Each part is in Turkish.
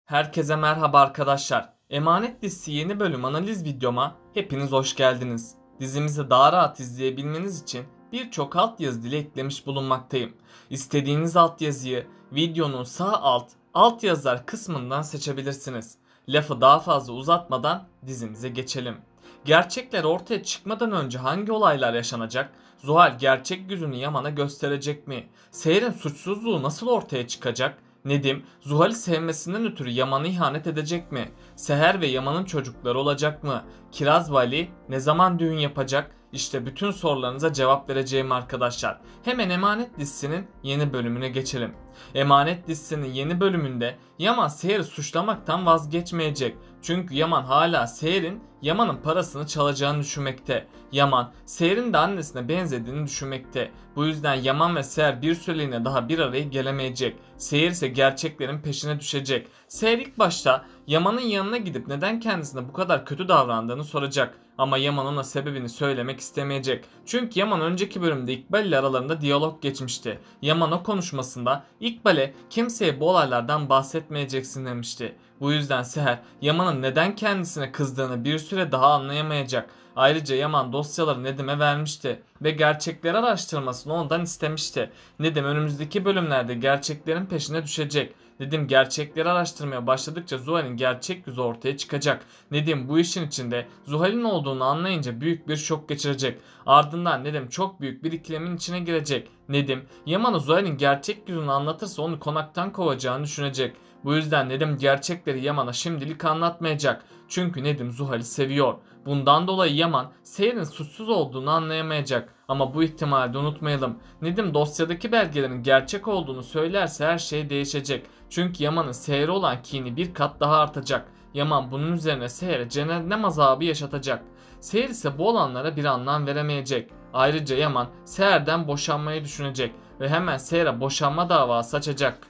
Herkese merhaba arkadaşlar. Emanet dizisi yeni bölüm analiz videoma hepiniz hoş geldiniz. Dizimizi daha rahat izleyebilmeniz için birçok altyazı dili eklemiş bulunmaktayım. İstediğiniz altyazıyı videonun sağ altyazılar kısmından seçebilirsiniz. Lafı daha fazla uzatmadan dizimize geçelim. Gerçekler ortaya çıkmadan önce hangi olaylar yaşanacak? Zuhal gerçek yüzünü Yaman'a gösterecek mi? Seher'in suçsuzluğu nasıl ortaya çıkacak? Nedim, Zuhal'i sevmesinden ötürü Yaman'a ihanet edecek mi? Seher ve Yaman'ın çocukları olacak mı? Kiraz ve Ali ne zaman düğün yapacak? İşte bütün sorularınıza cevap vereceğim arkadaşlar. Hemen Emanet dizisinin yeni bölümüne geçelim. Emanet dizisinin yeni bölümünde Yaman Seher'i suçlamaktan vazgeçmeyecek. Çünkü Yaman hala Seher'in Yaman'ın parasını çalacağını düşünmekte. Yaman, Seher'in de annesine benzediğini düşünmekte. Bu yüzden Yaman ve Seher bir süreliğine daha bir araya gelemeyecek. Seher ise gerçeklerin peşine düşecek. Seher ilk başta Yaman'ın yanına gidip neden kendisine bu kadar kötü davrandığını soracak. Ama Yaman ona sebebini söylemek istemeyecek. Çünkü Yaman önceki bölümde İkbal ile aralarında diyalog geçmişti. Yaman o konuşmasında İkbal'e kimseye bu olaylardan bahsetmeyeceksin demişti. Bu yüzden Seher Yaman'ın neden kendisine kızdığını bir süre daha anlayamayacak. Ayrıca Yaman dosyaları Nedim'e vermişti ve gerçekleri araştırmasını ondan istemişti. Nedim önümüzdeki bölümlerde gerçeklerin peşine düşecek. Nedim gerçekleri araştırmaya başladıkça Zuhal'in gerçek yüzü ortaya çıkacak. Nedim bu işin içinde Zuhal'in olduğunu anlayınca büyük bir şok geçirecek. Ardından Nedim çok büyük bir ikilemin içine girecek. Nedim Yaman'a Zuhal'in gerçek yüzünü anlatırsa onu konaktan kovacağını düşünecek. Bu yüzden Nedim gerçekleri Yaman'a şimdilik anlatmayacak. Çünkü Nedim Zuhal'i seviyor. Bundan dolayı Yaman Seher'in suçsuz olduğunu anlayamayacak. Ama bu ihtimali de unutmayalım. Nedim dosyadaki belgelerin gerçek olduğunu söylerse her şey değişecek. Çünkü Yaman'ın Seher'e olan kini bir kat daha artacak. Yaman bunun üzerine Seher'e cehennem azabı yaşatacak. Seher ise bu olanlara bir anlam veremeyecek. Ayrıca Yaman Seher'den boşanmayı düşünecek ve hemen Seher'e boşanma davası açacak.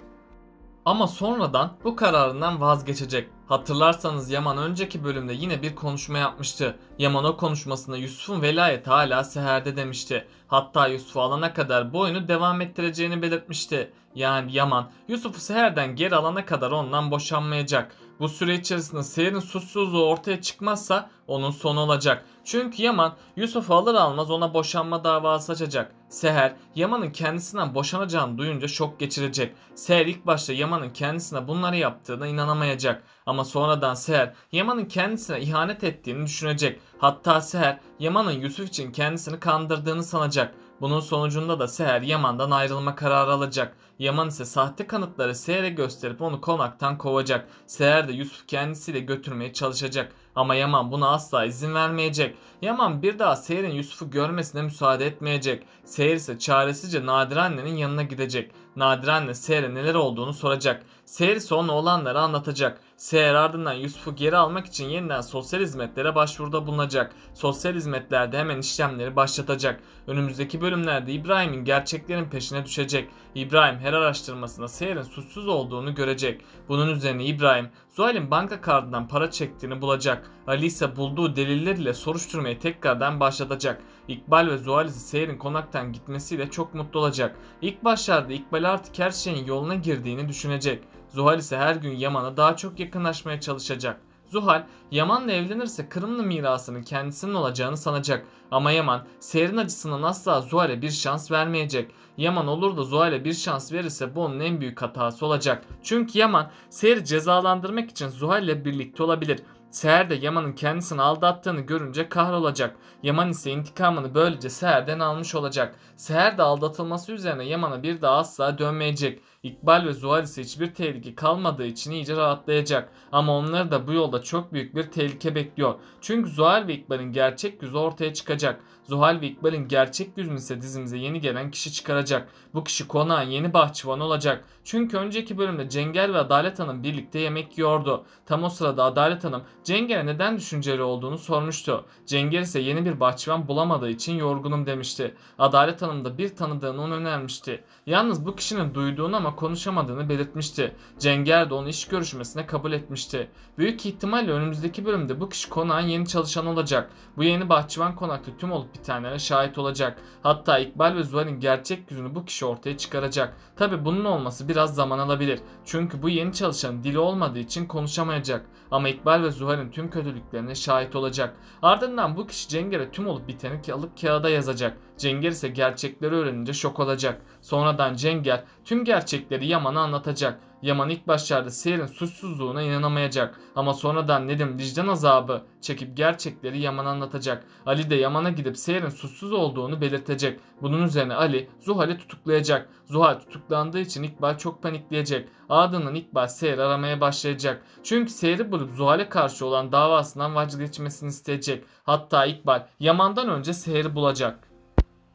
Ama sonradan bu kararından vazgeçecek. Hatırlarsanız Yaman önceki bölümde yine bir konuşma yapmıştı. Yaman o konuşmasında Yusuf'un velayeti hala Seher'de demişti. Hatta Yusuf'u alana kadar bu oyunu devam ettireceğini belirtmişti. Yani Yaman Yusuf'u Seher'den geri alana kadar ondan boşanmayacak. Bu süre içerisinde Seher'in suçsuzluğu ortaya çıkmazsa onun sonu olacak. Çünkü Yaman Yusuf'u alır almaz ona boşanma davası açacak. Seher Yaman'ın kendisinden boşanacağını duyunca şok geçirecek. Seher ilk başta Yaman'ın kendisine bunları yaptığına inanamayacak. Ama sonradan Seher Yaman'ın kendisine ihanet ettiğini düşünecek. Hatta Seher Yaman'ın Yusuf için kendisini kandırdığını sanacak. Bunun sonucunda da Seher Yaman'dan ayrılma kararı alacak. Yaman ise sahte kanıtları Seher'e gösterip onu konaktan kovacak. Seher de Yusuf kendisiyle götürmeye çalışacak. Ama Yaman buna asla izin vermeyecek. Yaman bir daha Seher'in Yusuf'u görmesine müsaade etmeyecek. Seher ise çaresizce Nadire annenin yanına gidecek. Nadire anne Seher'e neler olduğunu soracak. Seher ise ona olanları anlatacak. Seher ardından Yusuf'u geri almak için yeniden sosyal hizmetlere başvuruda bulunacak. Sosyal hizmetlerde hemen işlemleri başlatacak. Önümüzdeki bölümlerde İbrahim'in gerçeklerin peşine düşecek. İbrahim her araştırmasında Seher'in suçsuz olduğunu görecek. Bunun üzerine İbrahim Zuhal'in banka kartından para çektiğini bulacak. Ali ise bulduğu deliller ile soruşturmayı tekrardan başlatacak. İkbal ve Zuhal ise Seher'in konaktan gitmesiyle çok mutlu olacak. İlk başlarda İkbal artık her şeyin yoluna girdiğini düşünecek. Zuhal ise her gün Yaman'a daha çok yakınlaşmaya çalışacak. Zuhal, Yaman'la evlenirse Kırımlı mirasının kendisinin olacağını sanacak. Ama Yaman, Seher'in acısından asla Zuhal'e bir şans vermeyecek. Yaman olur da Zuhal'e bir şans verirse bu onun en büyük hatası olacak. Çünkü Yaman, Seher'i cezalandırmak için Zuhal'le birlikte olabilir. Seher de Yaman'ın kendisini aldattığını görünce kahrolacak. Yaman ise intikamını böylece Seher'den almış olacak. Seher de aldatılması üzerine Yaman'a bir daha asla dönmeyecek. İkbal ve Zuhal ise hiçbir tehlike kalmadığı için iyice rahatlayacak. Ama onları da bu yolda çok büyük bir tehlike bekliyor. Çünkü Zuhal ve İkbal'in gerçek yüzü ortaya çıkacak. Zuhal ve İkbal'in gerçek yüzünü ise dizimize yeni gelen kişi çıkaracak. Bu kişi konağın yeni bahçıvanı olacak. Çünkü önceki bölümde Cenger ve Adalet Hanım birlikte yemek yiyordu. Tam o sırada Adalet Hanım Cenger'e neden düşünceli olduğunu sormuştu. Cenger ise yeni bir bahçıvan bulamadığı için yorgunum demişti. Adalet Hanım da bir tanıdığını ona önermişti. Yalnız bu kişinin duyduğunu ama ama konuşamadığını belirtmişti. Cenger de onu iş görüşmesine kabul etmişti. Büyük ihtimalle önümüzdeki bölümde bu kişi konağın yeni çalışanı olacak. Bu yeni bahçıvan konakta tüm olup bitenlere şahit olacak. Hatta İkbal ve Zuhal'in gerçek yüzünü bu kişi ortaya çıkaracak. Tabi bunun olması biraz zaman alabilir. Çünkü bu yeni çalışanın dili olmadığı için konuşamayacak. Ama İkbal ve Zuhal'in tüm kötülüklerine şahit olacak. Ardından bu kişi Cenger'e tüm olup biteni alıp kağıda yazacak. Cenger ise gerçekleri öğrenince şok olacak. Sonradan Cenger tüm gerçekleri Yaman'a anlatacak. Yaman ilk başlarda Seher'in suçsuzluğuna inanamayacak. Ama sonradan Nedim vicdan azabı çekip gerçekleri Yaman'a anlatacak. Ali de Yaman'a gidip Seher'in suçsuz olduğunu belirtecek. Bunun üzerine Ali Zuhal'i tutuklayacak. Zuhal tutuklandığı için İkbal çok panikleyecek. Ardından İkbal Seher'i aramaya başlayacak. Çünkü Seher'i bulup Zuhal'e karşı olan davasından vazgeçmesini isteyecek. Hatta İkbal Yaman'dan önce Seher'i bulacak.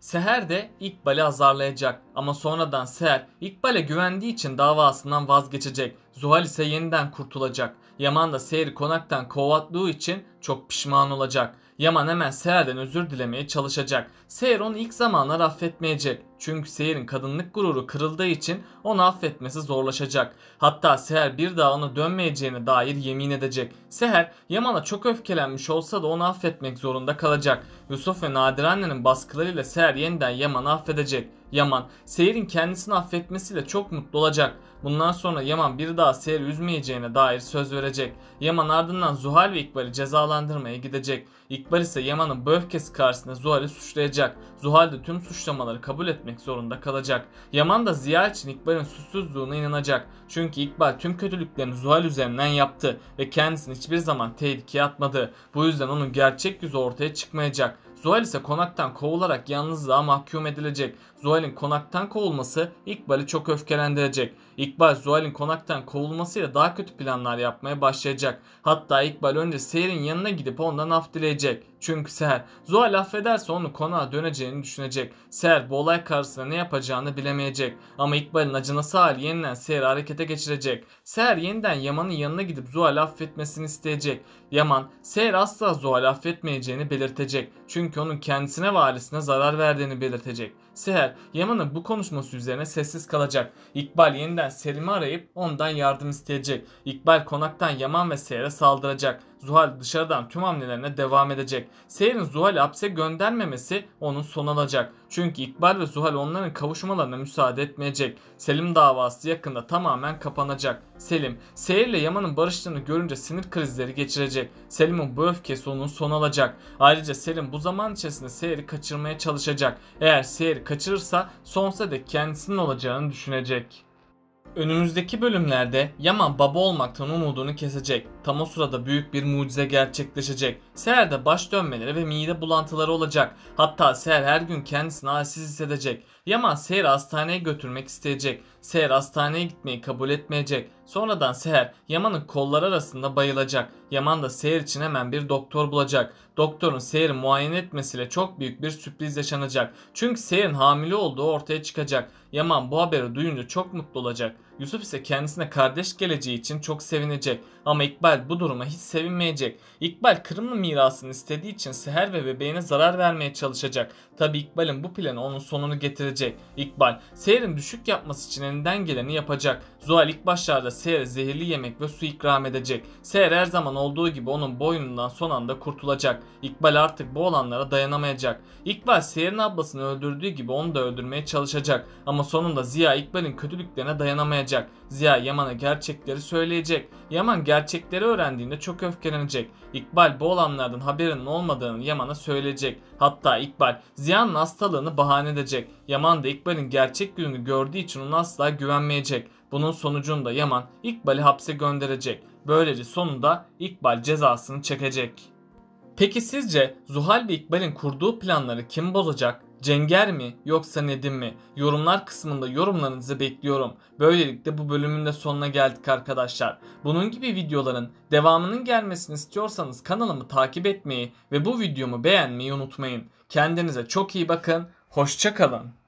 Seher de İkbal'i azarlayacak ama sonradan Seher İkbal'e güvendiği için davasından vazgeçecek. Zuhal ise yeniden kurtulacak. Yaman da Seher'i konaktan kovattığı için çok pişman olacak. Yaman hemen Seher'den özür dilemeye çalışacak. Seher onu ilk zamanlar affetmeyecek. Çünkü Seher'in kadınlık gururu kırıldığı için onu affetmesi zorlaşacak. Hatta Seher bir daha ona dönmeyeceğine dair yemin edecek. Seher Yaman'a çok öfkelenmiş olsa da onu affetmek zorunda kalacak. Yusuf ve Nadir annenin baskılarıyla Seher yeniden Yaman'ı affedecek. Yaman Seher'in kendisini affetmesiyle çok mutlu olacak. Bundan sonra Yaman bir daha Seher'i üzmeyeceğine dair söz verecek. Yaman ardından Zuhal ve İkbal'i cezalandırmaya gidecek. İkbal ise Yaman'ın bu öfkesi karşısında Zuhal'i suçlayacak. Zuhal de tüm suçlamaları kabul etmek zorunda kalacak. Yaman da Ziya için İkbal'in suçsuzluğuna inanacak. Çünkü İkbal tüm kötülüklerini Zuhal üzerinden yaptı ve kendisini hiçbir zaman tehlikeye atmadı. Bu yüzden onun gerçek yüzü ortaya çıkmayacak. Zuhal ise konaktan kovularak yalnızlığa mahkum edilecek. Zuhal'in konaktan kovulması İkbal'i çok öfkelendirecek. İkbal Zuhal'in konaktan kovulmasıyla daha kötü planlar yapmaya başlayacak. Hatta İkbal önce Seher'in yanına gidip ondan af dileyecek. Çünkü Seher Zuhal affederse onu konağa döneceğini düşünecek. Seher bu olay karşısında ne yapacağını bilemeyecek. Ama İkbal'in acınası hali yeniden Seher'i harekete geçirecek. Seher yeniden Yaman'ın yanına gidip Zuhal'i affetmesini isteyecek. Yaman Seher asla Zuhal'i affetmeyeceğini belirtecek. Çünkü onun kendisine ve ailesine zarar verdiğini belirtecek. Seher Yaman'ın bu konuşması üzerine sessiz kalacak. İkbal yeniden Selim'i arayıp ondan yardım isteyecek. İkbal konaktan Yaman ve Seher'e saldıracak. Zuhal dışarıdan tüm hamlelerine devam edecek. Seher'in Zuhal'i hapse göndermemesi onun son alacak. Çünkü İkbal ve Zuhal onların kavuşmalarına müsaade etmeyecek. Selim davası yakında tamamen kapanacak. Selim, Seher ile Yaman'ın barıştığını görünce sinir krizleri geçirecek. Selim'in bu öfkesi onun son alacak. Ayrıca Selim bu zaman içerisinde Seher'i kaçırmaya çalışacak. Eğer Seher'i kaçırırsa sonsuza dek kendisinin olacağını düşünecek. Önümüzdeki bölümlerde Yaman baba olmaktan umudunu kesecek. Tam o sırada büyük bir mucize gerçekleşecek. Seher'de baş dönmeleri ve mide bulantıları olacak. Hatta Seher her gün kendisini halsiz hissedecek. Yaman Seher'i hastaneye götürmek isteyecek. Seher hastaneye gitmeyi kabul etmeyecek. Sonradan Seher Yaman'ın kolları arasında bayılacak. Yaman da Seher için hemen bir doktor bulacak. Doktorun Seher'i muayene etmesiyle çok büyük bir sürpriz yaşanacak. Çünkü Seher'in hamile olduğu ortaya çıkacak. Yaman bu haberi duyunca çok mutlu olacak. Yusuf ise kendisine kardeş geleceği için çok sevinecek. Ama İkbal bu duruma hiç sevinmeyecek. İkbal Kırımlı mirasını istediği için Seher ve bebeğine zarar vermeye çalışacak. Tabi İkbal'in bu planı onun sonunu getirecek. İkbal Seher'in düşük yapması için elinden geleni yapacak. Zuhal ilk başlarda Seher'e zehirli yemek ve su ikram edecek. Seher her zaman olduğu gibi onun boynundan son anda kurtulacak. İkbal artık bu olanlara dayanamayacak. İkbal Seher'in ablasını öldürdüğü gibi onu da öldürmeye çalışacak. Ama sonunda Ziya İkbal'in kötülüklerine dayanamayacak. Ziya Yaman'a gerçekleri söyleyecek. Yaman gerçekleri öğrendiğinde çok öfkelenecek. İkbal bu olanlardan haberinin olmadığını Yaman'a söyleyecek. Hatta İkbal Ziya'nın hastalığını bahane edecek. Yaman da İkbal'in gerçek yüzünü gördüğü için ona asla güvenmeyecek. Bunun sonucunda Yaman İkbal'i hapse gönderecek. Böylece sonunda İkbal cezasını çekecek. Peki sizce Zuhal ve İkbal'in kurduğu planları kim bozacak? Cenger mi yoksa Nedim mi? Yorumlar kısmında yorumlarınızı bekliyorum. Böylelikle bu bölümün de sonuna geldik arkadaşlar. Bunun gibi videoların devamının gelmesini istiyorsanız kanalımı takip etmeyi ve bu videomu beğenmeyi unutmayın. Kendinize çok iyi bakın. Hoşça kalın.